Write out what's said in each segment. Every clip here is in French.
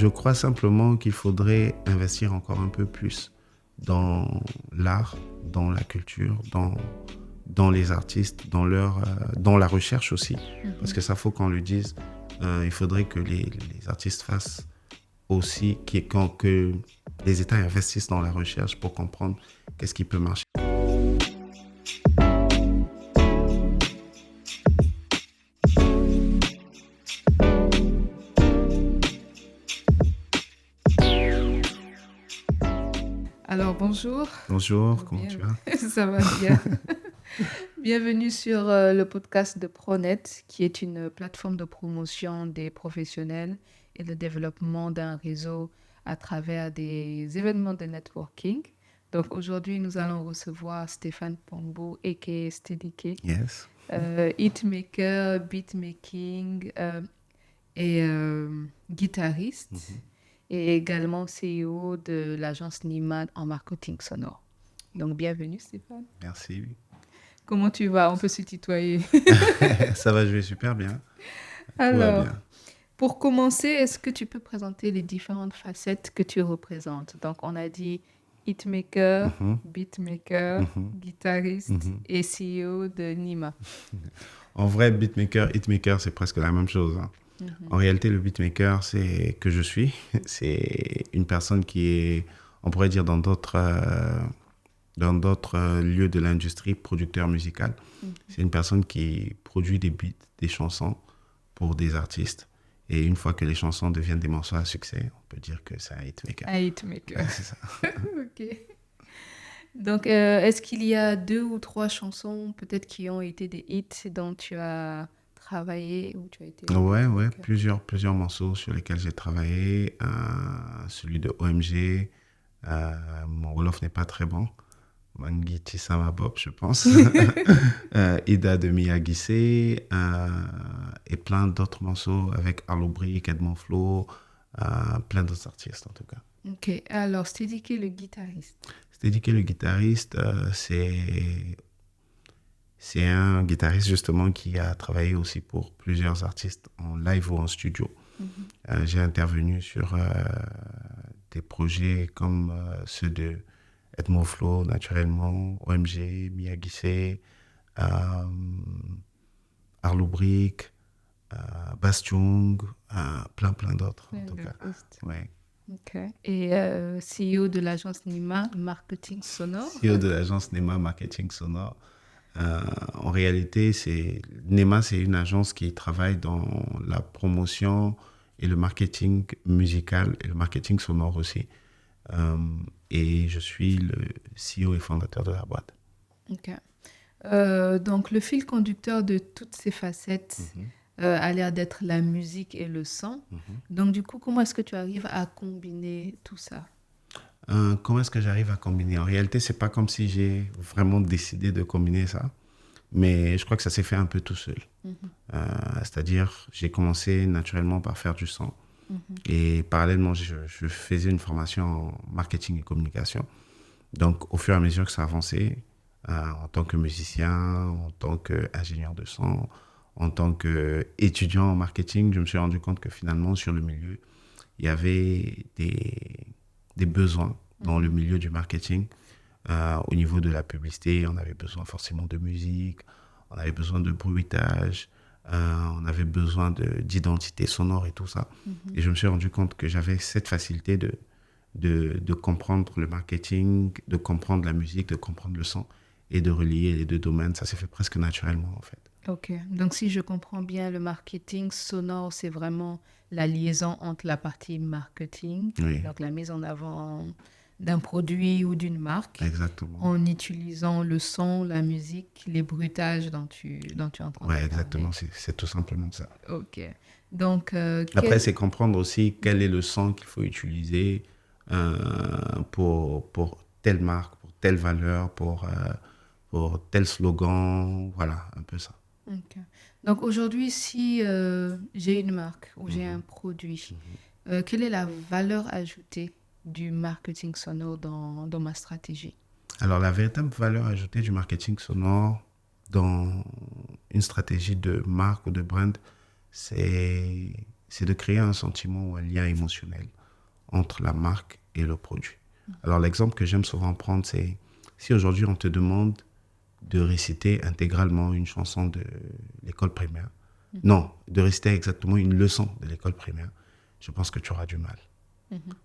Je crois simplement qu'il faudrait investir encore un peu plus dans l'art, dans la culture, dans les artistes, dans la recherche aussi. Parce que ça, faut qu'on le dise. Il faudrait que les artistes fassent aussi, que les États investissent dans la recherche pour comprendre qu'est-ce qui peut marcher. Alors, bonjour. Bonjour, comment tu vas? Ça va bien. Bienvenue sur le podcast de Pronet, qui est une plateforme de promotion des professionnels et de développement d'un réseau à travers des événements de networking. Donc, aujourd'hui, nous allons recevoir Stéphane Pongbo, a.k.a. SteadyK, Yes. hitmaker, beatmaking et guitariste. Et également CEO de l'agence Nima en marketing sonore. Donc, bienvenue Stéphane. Merci. Comment tu vas? On peut se tutoyer. Ça va, je vais super bien. Tout va Alors, bien. pour commencer, est-ce que tu peux présenter les différentes facettes que tu représentes? Donc, on a dit hitmaker, beatmaker, guitariste et CEO de Nima. En vrai, beatmaker, hitmaker, c'est presque la même chose, hein. En réalité, le beatmaker, c'est que je suis. C'est une personne qui est, on pourrait dire, dans d'autres lieux de l'industrie, producteur musical. C'est une personne qui produit des beats, des chansons pour des artistes. Et une fois que les chansons deviennent des morceaux à succès, on peut dire que c'est un hitmaker. Un hitmaker. C'est ça. Ok. Donc, est-ce qu'il y a 2 ou 3 chansons peut-être qui ont été des hits dont tu as travaillé ou tu as été... Ouais, Ok. plusieurs morceaux sur lesquels j'ai travaillé. Celui de OMG, mon Wolof n'est pas très bon. Mangiti Sama Bob, je pense. Ida de Miyagi, et plein d'autres morceaux avec Arlo Brick, Edmond Flo, plein d'autres artistes en tout cas. Ok, alors SteadyK, le guitariste. SteadyK, le guitariste, c'est un guitariste justement qui a travaillé aussi pour plusieurs artistes en live ou en studio. J'ai intervenu sur des projets comme ceux de Edmond Flo, naturellement, OMG, Miyagi, Arlo Brick, Bastung, plein d'autres en tout cas. Ouais. Ok. Et CEO de l'agence Nima Marketing Sonore. CEO de l'agence NEMA Marketing Sonore. En réalité, NEMA, c'est une agence qui travaille dans la promotion et le marketing musical et le marketing sonore aussi. Et je suis le CEO et fondateur de la boîte. Ok. Donc, le fil conducteur de toutes ces facettes a l'air d'être la musique et le son. Donc, du coup, comment est-ce que tu arrives à combiner tout ça? Comment est-ce que j'arrive à combiner? En réalité, c'est pas comme si j'ai vraiment décidé de combiner ça, mais je crois que ça s'est fait un peu tout seul. C'est-à-dire, j'ai commencé naturellement par faire du son. Et parallèlement, je faisais une formation en marketing et communication. Donc, au fur et à mesure que ça avançait, en tant que musicien, en tant qu'ingénieur de son, en tant qu'étudiant en marketing, je me suis rendu compte que finalement, sur le milieu, il y avait des besoins dans le milieu du marketing. Au niveau de la publicité, on avait besoin forcément de musique, on avait besoin de bruitage, on avait besoin d'identité sonore et tout ça. Et je me suis rendu compte que j'avais cette facilité de comprendre le marketing, de comprendre la musique, de comprendre le son et de relier les deux domaines. Ça s'est fait presque naturellement en fait. Ok, donc si je comprends bien, le marketing sonore, c'est vraiment la liaison entre la partie marketing, Oui, donc la mise en avant d'un produit ou d'une marque, exactement. en utilisant le son, la musique, les bruitages dont tu es en train de Ouais, parler. exactement. C'est tout simplement ça. Ok, donc Après, c'est comprendre aussi quel est le son qu'il faut utiliser pour telle marque, pour telle valeur, pour tel slogan. Voilà, un peu ça. ok. Donc aujourd'hui, si j'ai une marque ou j'ai un produit, quelle est la valeur ajoutée du marketing sonore dans ma stratégie? Alors, la véritable valeur ajoutée du marketing sonore dans une stratégie de marque ou de brand, c'est c'est de créer un sentiment ou un lien émotionnel entre la marque et le produit. Alors, l'exemple que j'aime souvent prendre, c'est si aujourd'hui on te demande de réciter intégralement une chanson de l'école primaire, non, de réciter exactement une leçon de l'école primaire, je pense que tu auras du mal.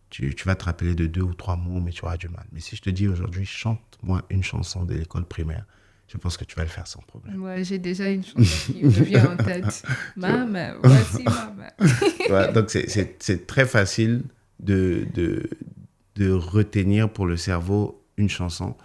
Tu vas te rappeler de 2 ou 3 mots, mais tu auras du mal. Mais si je te dis aujourd'hui, chante-moi une chanson de l'école primaire, je pense que tu vas le faire sans problème. Moi, j'ai déjà une chanson qui me vient en tête. Maman, voici maman. Ouais, donc, c'est très facile de retenir pour le cerveau une chanson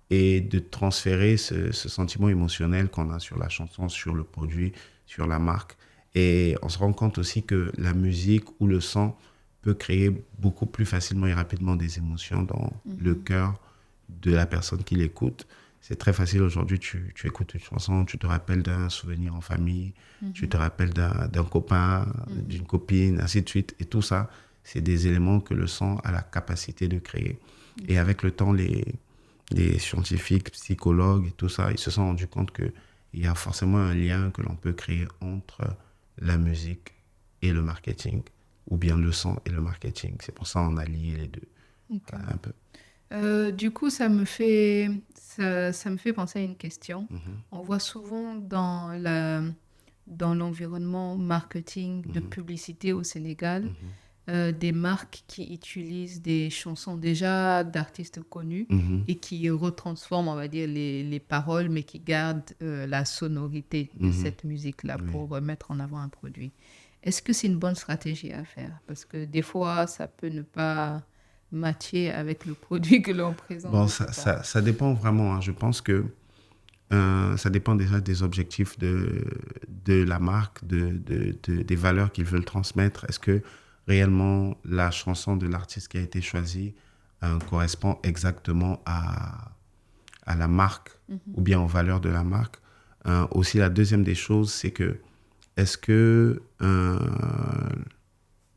et de transférer ce sentiment émotionnel qu'on a sur la chanson, sur le produit, sur la marque. Et on se rend compte aussi que la musique ou le son peut créer beaucoup plus facilement et rapidement des émotions dans le cœur de la personne qui l'écoute. C'est très facile aujourd'hui, tu écoutes une chanson, tu te rappelles d'un souvenir en famille, tu te rappelles d'un copain, d'une copine, ainsi de suite. Et tout ça, c'est des éléments que le son a la capacité de créer. Et avec le temps, les scientifiques, psychologues et tout ça, ils se sont rendus compte qu'il y a forcément un lien que l'on peut créer entre la musique et le marketing, ou bien le son et le marketing. C'est pour ça qu'on a lié les deux. Okay. Un peu. Du coup, ça me fait penser à une question. On voit souvent dans l'environnement marketing de publicité au Sénégal, des marques qui utilisent des chansons déjà d'artistes connus et qui retransforment, on va dire, les paroles, mais qui gardent la sonorité de cette musique-là pour mettre en avant un produit. Est-ce que c'est une bonne stratégie à faire? Parce que des fois, ça peut ne pas matcher avec le produit que l'on présente. Bon, ça dépend vraiment. Hein. Je pense que ça dépend déjà des objectifs de la marque, des valeurs qu'ils veulent transmettre. Est-ce que réellement la chanson de l'artiste qui a été choisie correspond exactement à la marque ou bien aux valeurs de la marque? Aussi, la deuxième des choses, c'est que est-ce que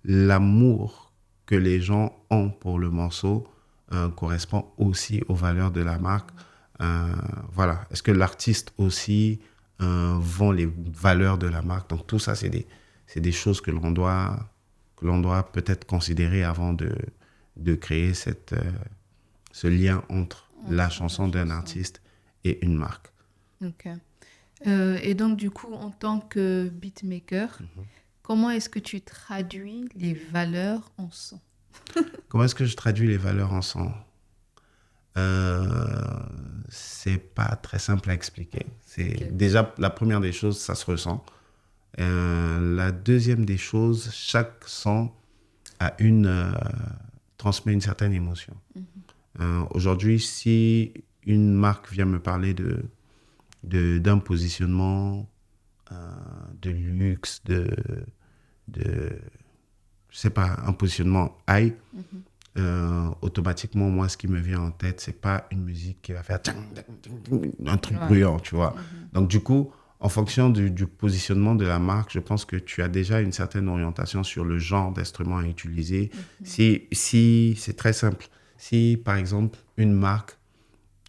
l'amour que les gens ont pour le morceau correspond aussi aux valeurs de la marque? Voilà. Est-ce que l'artiste aussi vend les valeurs de la marque? Donc tout ça, c'est des choses que l'on doit peut-être considérer avant de créer ce lien entre la chanson d'un artiste et une marque. Ok. Et donc du coup, en tant que beatmaker, comment est-ce que tu traduis les valeurs en son? Comment est-ce que je traduis les valeurs en son? C'est pas très simple à expliquer. Déjà, la première des choses, ça se ressent. La deuxième des choses, chaque son transmet une certaine émotion. Aujourd'hui, si une marque vient me parler d'un positionnement de luxe, je sais pas, un positionnement high, automatiquement, moi, ce qui me vient en tête, c'est pas une musique qui va faire un truc bruyant, tu vois. Donc, du coup, en fonction du positionnement de la marque, je pense que tu as déjà une certaine orientation sur le genre d'instrument à utiliser. Si c'est très simple. Si, par exemple, une marque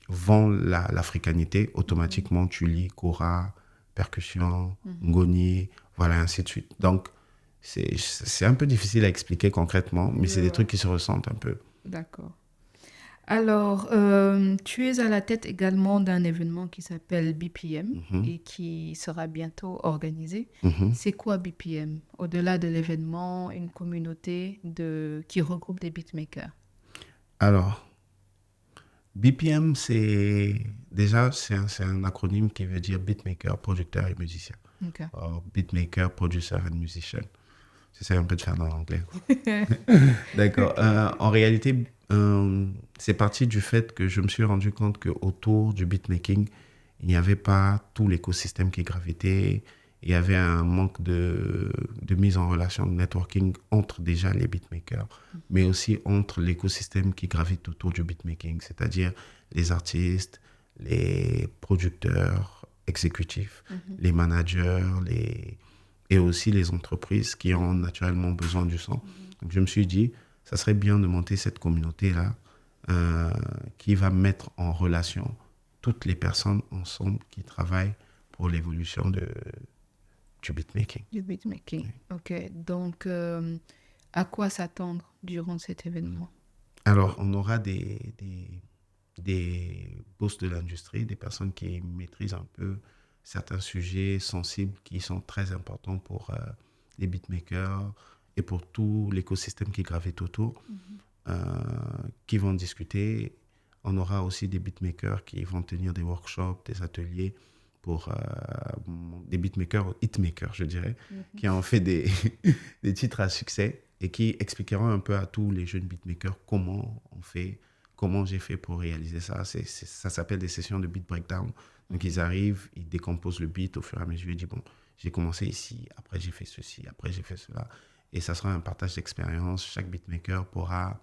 vend l'africanité, automatiquement, tu lis kora, percussion, ngoni, voilà, ainsi de suite. Donc, c'est un peu difficile à expliquer concrètement, mais c'est des trucs qui se ressentent un peu. D'accord. Alors, tu es à la tête également d'un événement qui s'appelle BPM et qui sera bientôt organisé. C'est quoi BPM? Au-delà de l'événement, une communauté qui regroupe des beatmakers. Alors, BPM, c'est un acronyme qui veut dire beatmaker, producteur et musicien. Okay. Beatmaker, producer and musician. J'essaie un peu de faire dans l'anglais. D'accord. En réalité, c'est parti du fait que je me suis rendu compte qu'autour du beatmaking, il n'y avait pas tout l'écosystème qui gravitait. Il y avait un manque de mise en relation, de networking entre déjà les beatmakers, mais aussi entre l'écosystème qui gravite autour du beatmaking, c'est-à-dire les artistes, les producteurs exécutifs, les managers, et aussi les entreprises qui ont naturellement besoin du son. Donc je me suis dit, ça serait bien de monter cette communauté-là qui va mettre en relation toutes les personnes ensemble qui travaillent pour l'évolution du beatmaking. Du beatmaking. Oui. Ok. Donc, à quoi s'attendre durant cet événement? Alors, on aura des boss de l'industrie, des personnes qui maîtrisent un peu certains sujets sensibles qui sont très importants pour les beatmakers et pour tout l'écosystème qui gravite autour, qui vont discuter. On aura aussi des beatmakers qui vont tenir des workshops, des ateliers pour des beatmakers, hitmakers, je dirais, qui ont fait des titres à succès et qui expliqueront un peu à tous les jeunes beatmakers comment on fait, comment j'ai fait pour réaliser ça. Ça s'appelle des sessions de beat breakdown. Donc, ils arrivent, ils décomposent le beat au fur et à mesure. Ils disent, bon, j'ai commencé ici, après j'ai fait ceci, après j'ai fait cela. Et ça sera un partage d'expérience. Chaque beatmaker pourra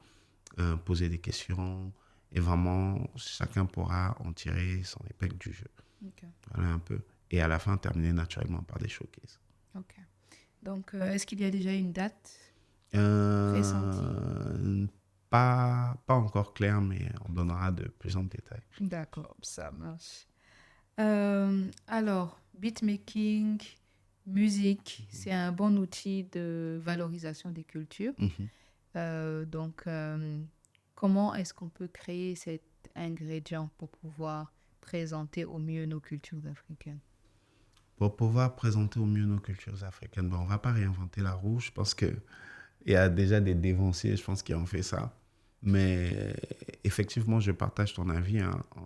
poser des questions et vraiment, chacun pourra en tirer son épingle du jeu. Ok. Voilà un peu. Et à la fin, terminer naturellement par des showcases. Ok. Donc, est-ce qu'il y a déjà une date pressentie? Pas encore clair, mais on donnera de plus en détails. D'accord, ça marche. Alors, beatmaking, musique, c'est un bon outil de valorisation des cultures. Donc, comment est-ce qu'on peut créer cet ingrédient pour pouvoir présenter au mieux nos cultures africaines? Pour pouvoir présenter au mieux nos cultures africaines, on ne va pas réinventer la roue. Je pense qu'il y a déjà des dévanciers, je pense, qui ont fait ça. Mais effectivement, je partage ton avis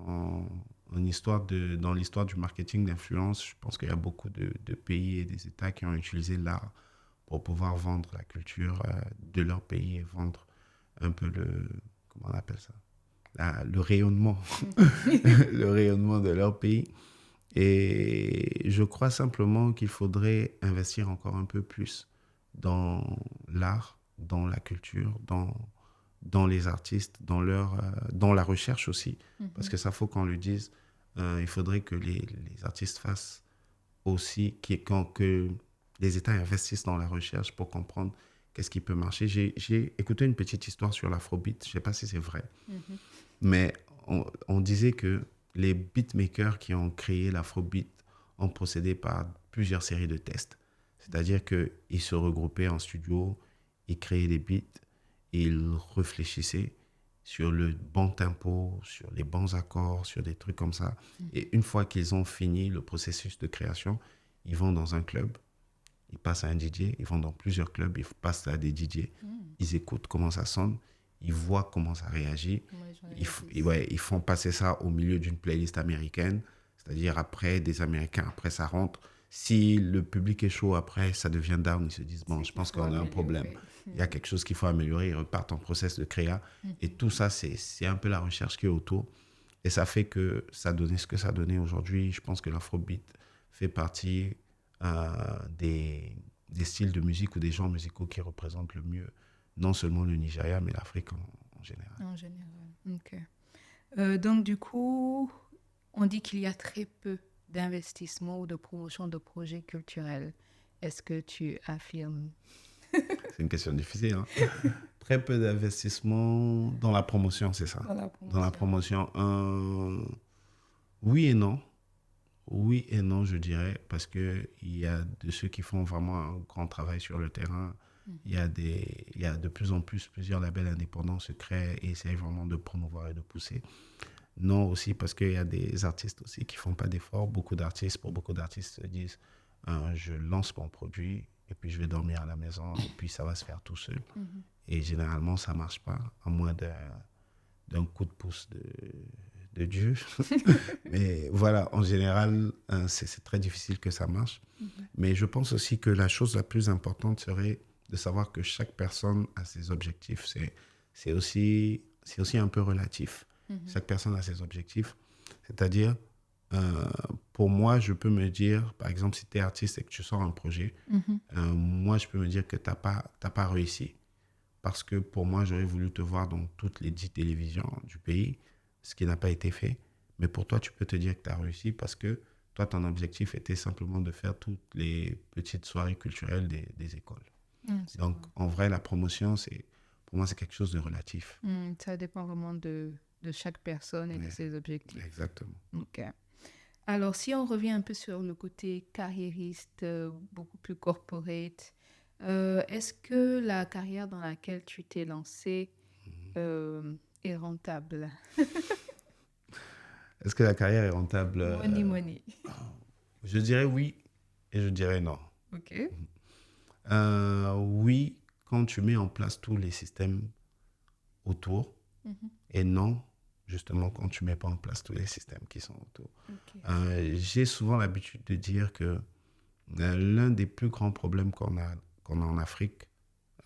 dans l'histoire du marketing d'influence. Je pense qu'il y a beaucoup de pays et des États qui ont utilisé l'art pour pouvoir vendre la culture de leur pays et vendre un peu comment on appelle ça, le rayonnement, le rayonnement de leur pays. Et je crois simplement qu'il faudrait investir encore un peu plus dans l'art, dans la culture, dans les artistes, dans la recherche aussi. Parce que ça, faut qu'on le dise, il faudrait que les artistes fassent aussi, que les États investissent dans la recherche pour comprendre qu'est-ce qui peut marcher. J'ai écouté une petite histoire sur l'afrobeat, je ne sais pas si c'est vrai, mais on disait que les beatmakers qui ont créé l'afrobeat ont procédé par plusieurs séries de tests. C'est-à-dire qu'ils se regroupaient en studio, ils créaient des beats, et ils réfléchissaient sur le bon tempo, sur les bons accords, sur des trucs comme ça. Et une fois qu'ils ont fini le processus de création, ils vont dans un club, ils passent à un DJ, ils vont dans plusieurs clubs, ils passent à des DJ, ils écoutent comment ça sonne, ils voient comment ça réagit, ils font passer ça au milieu d'une playlist américaine, c'est-à-dire après des Américains, après ça rentre. Si le public est chaud, après ça devient down, ils se disent, bon, je pense qu'on a un problème. Il y a quelque chose qu'il faut améliorer, ils repartent en process de créa. Et tout ça, c'est un peu la recherche qui est autour. Et ça fait que ça donnait ce que ça donnait aujourd'hui. Je pense que l'afrobeat fait partie des styles de musique ou des genres musicaux qui représentent le mieux non seulement le Nigeria, mais l'Afrique en général. En général, ok. Donc, du coup, on dit qu'il y a très peu d'investissement ou de promotion de projets culturels. Est-ce que tu affirmes? C'est une question difficile. Hein. Très peu d'investissement dans la promotion, c'est ça? Dans la promotion, oui et non. Oui et non, je dirais, parce qu'il y a de ceux qui font vraiment un grand travail sur le terrain. Il y a de plus en plus plusieurs labels indépendants se créent et essayent vraiment de promouvoir et de pousser. Non aussi parce qu'il y a des artistes aussi qui ne font pas d'efforts. Beaucoup d'artistes se disent je lance mon produit et puis je vais dormir à la maison et puis ça va se faire tout seul. Et généralement, ça ne marche pas, à moins d'un coup de pouce de Dieu. Mais voilà, en général, c'est très difficile que ça marche. Mais je pense aussi que la chose la plus importante serait de savoir que chaque personne a ses objectifs. C'est aussi un peu relatif. Chaque personne a ses objectifs. C'est-à-dire, pour moi, je peux me dire, par exemple, si tu es artiste et que tu sors un projet, moi, je peux me dire que tu n'as pas réussi. Parce que pour moi, j'aurais voulu te voir dans toutes les 10 télévisions du pays, ce qui n'a pas été fait. Mais pour toi, tu peux te dire que tu as réussi parce que toi, ton objectif était simplement de faire toutes les petites soirées culturelles des écoles. Donc, en vrai, la promotion, pour moi, c'est quelque chose de relatif. Ça dépend vraiment de chaque personne et de ses objectifs. Exactement. Ok. Alors, si on revient un peu sur le côté carriériste, beaucoup plus corporate, est-ce que la carrière dans laquelle tu t'es lancé est rentable? Est-ce que la carrière est rentable? Money, money. Je dirais oui et je dirais non. OK. Oui, quand tu mets en place tous les systèmes autour, Mhm. et non, justement, quand tu mets pas en place tous les systèmes qui sont autour. OK. J'ai souvent l'habitude de dire que l'un des plus grands problèmes qu'on a en Afrique,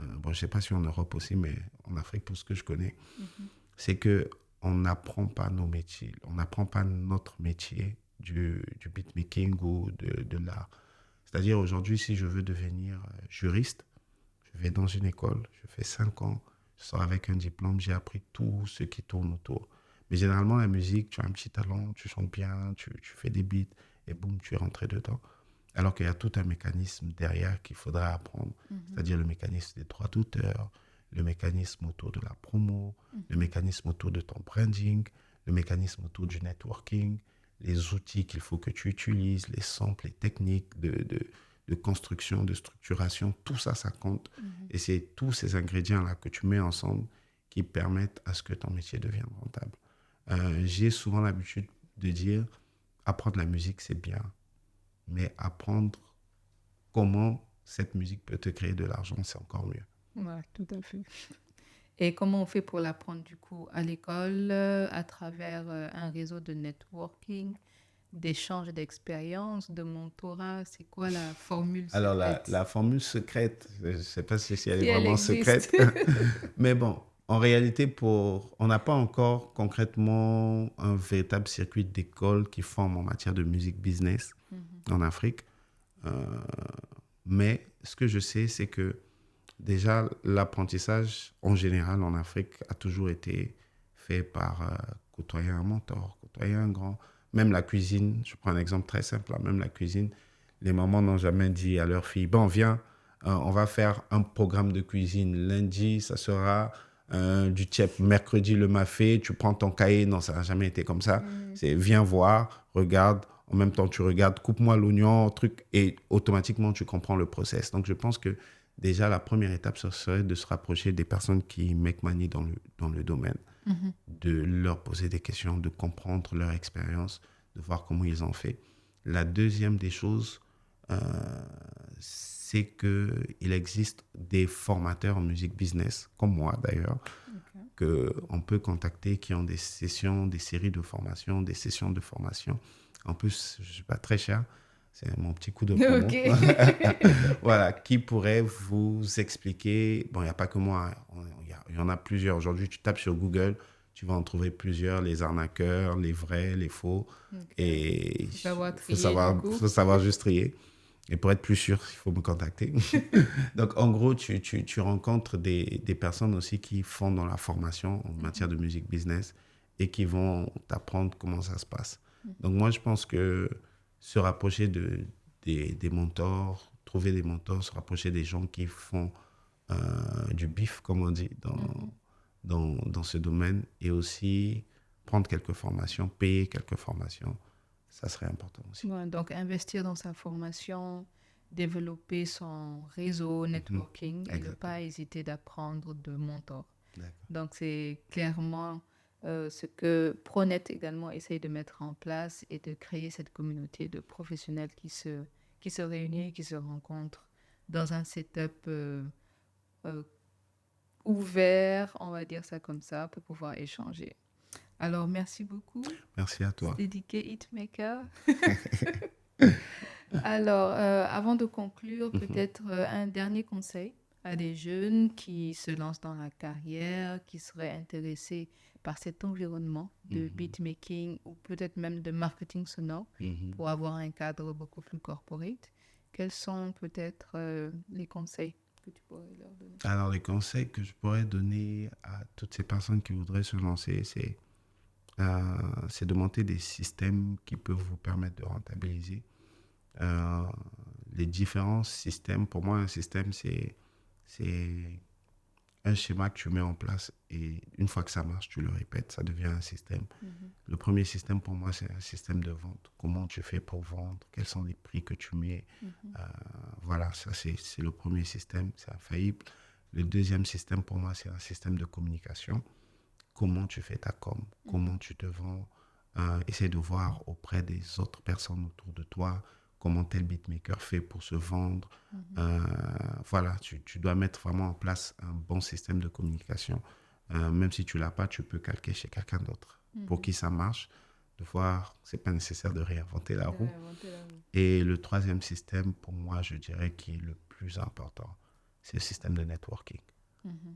bon, je sais pas si en Europe aussi, mais en Afrique, pour ce que je connais, Mhm. c'est que on n'apprend pas nos métiers, on n'apprend pas notre métier du beatmaking ou de l'art. C'est-à-dire aujourd'hui, si je veux devenir juriste, je vais dans une école, je fais 5 ans, je sors avec un diplôme, j'ai appris tout ce qui tourne autour. Mais généralement, la musique, tu as un petit talent, tu chantes bien, tu fais des beats, et boum, tu es rentré dedans. Alors qu'il y a tout un mécanisme derrière qu'il faudra apprendre, Mhm. c'est-à-dire le mécanisme des droits d'auteur, le mécanisme autour de la promo, le Mhm. mécanisme autour de ton branding, le mécanisme autour du networking, les outils qu'il faut que tu utilises, les samples, les techniques de construction, de structuration, tout ça, ça compte. Mhm. Et c'est tous ces ingrédients-là que tu mets ensemble qui permettent à ce que ton métier devienne rentable. J'ai souvent l'habitude de dire, apprendre la musique, c'est bien, mais apprendre comment cette musique peut te créer de l'argent, c'est encore mieux. Ouais, tout à fait. Et comment on fait pour l'apprendre du coup à l'école, à travers un réseau de networking, d'échange d'expériences, de mentorat? C'est quoi la formule Alors, la, secrète? la formule secrète, je ne sais pas si elle est Si elle vraiment existe. secrète, mais bon, en réalité, on n'a pas encore concrètement un véritable circuit d'école qui forme en matière de musique business Mhm. en Afrique. Euh, mais ce que je sais, c'est que déjà, l'apprentissage en général en Afrique a toujours été fait par côtoyer un mentor, côtoyer un grand. Même la cuisine, je prends un exemple très simple, là, même la cuisine, les mamans n'ont jamais dit à leur fille, bon, viens, on va faire un programme de cuisine. Lundi, ça sera du tchèp. Mercredi, le mafé, tu prends ton cahier. Non, ça n'a jamais été comme ça. Mhm. C'est viens voir, regarde. En même temps, tu regardes, coupe-moi l'oignon, truc, et automatiquement, tu comprends le process. Donc, je pense que déjà, la première étape, ce serait de se rapprocher des personnes qui make money dans le domaine, Mhm. de leur poser des questions, de comprendre leur expérience, de voir comment ils ont fait. La deuxième des choses, euh, c'est qu'il existe des formateurs en musique business, comme moi d'ailleurs, Ok. qu'on peut contacter, qui ont des sessions, des séries de formation, des sessions de formation. En plus, je ne suis pas très cher, c'est mon petit coup de Ok. promo. Voilà, qui pourrait vous expliquer. Bon, il n'y a pas que moi, il y en a plusieurs. Aujourd'hui, tu tapes sur Google, tu vas en trouver plusieurs, les arnaqueurs, les vrais, les faux. Ok. Et Faut savoir il faut trier du savoir, coup. faut savoir juste trier. Et pour être plus sûr, il faut me contacter. Donc, en gros, tu rencontres des personnes aussi qui font dans la formation en matière de musique business et qui vont t'apprendre comment ça se passe. Donc, moi, je pense que se rapprocher des mentors, trouver des mentors, se rapprocher des gens qui font du bif, comme on dit, Mhm. dans ce domaine et aussi prendre quelques formations, payer quelques formations, ça serait important aussi. Ouais, donc investir dans sa formation, développer son réseau, Mhm. networking et ne Exactement. pas hésiter d'apprendre de mentors. D'accord. Donc c'est clairement ce que Pronet également essaye de mettre en place et de créer cette communauté de professionnels qui se réunissent, qui se rencontrent dans un setup euh, ouvert, on va dire ça comme ça, pour pouvoir échanger. Alors merci beaucoup. Merci à toi. C'était DK Hitmaker. Alors, avant de conclure, Mhm. peut-être un dernier conseil à des jeunes qui se lancent dans la carrière, qui seraient intéressés par cet environnement de Mhm. beatmaking ou peut-être même de marketing sonore Mhm. pour avoir un cadre beaucoup plus corporate. Quels sont peut-être les conseils que tu pourrais leur donner? Alors, les conseils que je pourrais donner à toutes ces personnes qui voudraient se lancer, c'est de monter des systèmes qui peuvent vous permettre de rentabiliser. Euh, les différents systèmes, pour moi, un système, c'est un schéma que tu mets en place et une fois que ça marche, tu le répètes, ça devient un système. Le premier système pour moi, c'est un système de vente. Comment tu fais pour vendre? Quels sont les prix que tu mets? Voilà, ça c'est le premier système, c'est infaillible. Le deuxième système pour moi, c'est un système de communication. Comment tu fais ta com? Comment tu te vends? Essaie de voir auprès des autres personnes autour de toi comment tel beatmaker fait pour se vendre. Voilà, tu dois mettre vraiment en place un bon système de communication. Même si tu l'as pas, tu peux calquer chez quelqu'un d'autre. Pour qui ça marche, de voir, c'est pas nécessaire de réinventer la roue. Et le troisième système, pour moi, je dirais qui est le plus important, c'est le système de networking.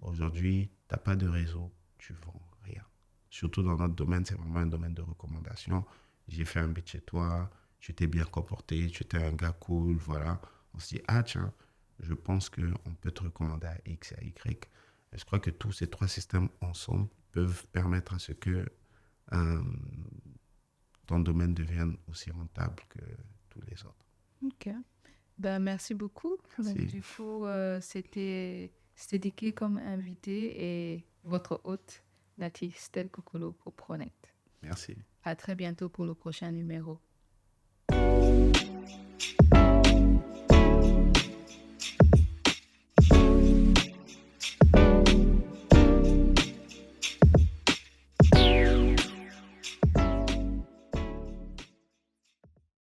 Aujourd'hui, tu n'as pas de réseau, tu vends rien. Surtout dans notre domaine, c'est vraiment un domaine de recommandation. J'ai fait un beat chez toi, tu t'es bien comporté, tu étais un gars cool, voilà. On se dit, ah tiens, je pense qu'on peut te recommander à X et à Y. Et je crois que tous ces trois systèmes ensemble peuvent permettre à ce que ton domaine devienne aussi rentable que tous les autres. Ok. Ben, merci beaucoup. Donc, du coup, c'était Diki comme invité et votre hôte, Nati Stèle Kokolo pour Pronet. Merci. À très bientôt pour le prochain numéro.